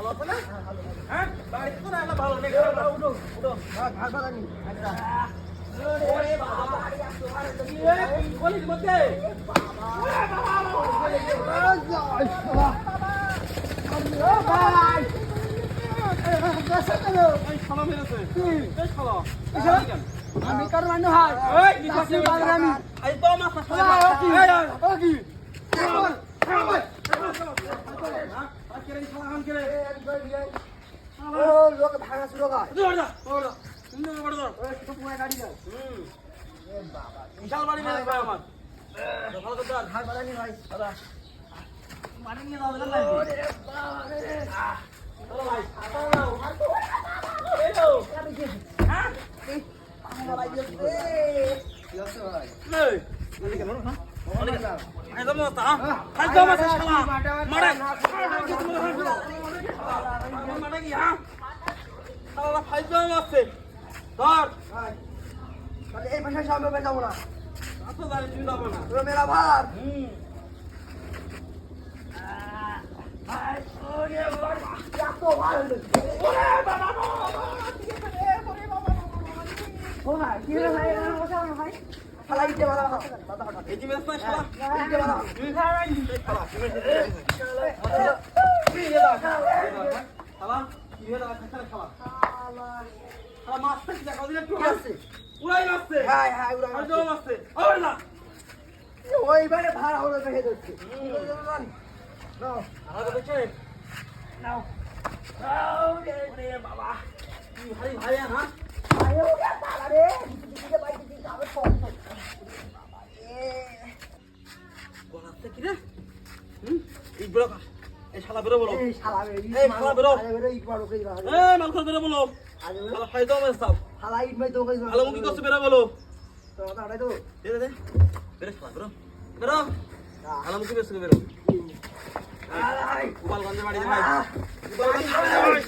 ভালো আছে না? হ্যাঁ বাড়িতে তো না ভালো নেই উঠো উঠো ঘাস বাগানি আচ্ছা ওরে বাবা বাড়ি আসো আরে কি বলিস মতে বাবা ভাই আমি কারণ আমি হাই এই বাগরামি এই তো মাছ ওকি লোক ভাঙা শুরু কর বিশাল বাড়ি নেই ভাই আমার ভালো কথা ঘাট বাড়ানি ভাই দাদা বাড়ি নিয়ে দাও দাদা চলো ভাই এই দাও হ্যাঁ আমার ভাই কি আছে ভাই এই এদিকে ধরো না অনেক একদম তা একদম আছে শালা মারে মারে কি হ্যাঁ শালা ফাইজলাম আছে ধর ভাই তাহলে এই ভাষা সামনে যাব না আচ্ছা জানি তুমি যাবো না তোরা মেরা ভার ভাই ওরে বাবা এত ভার ওরে বাবা ওরে বাবা ও ভাই কি রে ভাই বসা না ভাই শালা ইতে মারা দাদা হঠাৎ এই যে মেস না শালা ইতে মারা শালা শালা কি হলো শালা শালা মাস্টার কি দেখা দিলে কি আছে উড়াই আসছে হ্যাঁ হ্যাঁ উড়াই আসছে আর আসছে ওই না ওইবারে ভাড়া হলো দেখে যাচ্ছে নাও আর দেখে নাও ওরে বাবা কি ভাই ভাই হ্যাঁ ভাই ও কে তালা রে দিকে বাইতে দিকে যাবে সব বাবা এ বলাতে কি রে এই বড় এই শালা বেরো বলো এই শালা বেরো ইট মারো কই না এই মালখা বেরো বলো শালা ফায়দা হবে সব শালা ইট মাই তো কই ভালো মুখি করতে বেরো বলো তো দাঁড়াই তো দে বেরো শালা বেরো বেরো ভালো মুখি বেরো বেরো আই গোপালগঞ্জে বাড়ি ভাই গোপালগঞ্জে বাড়ি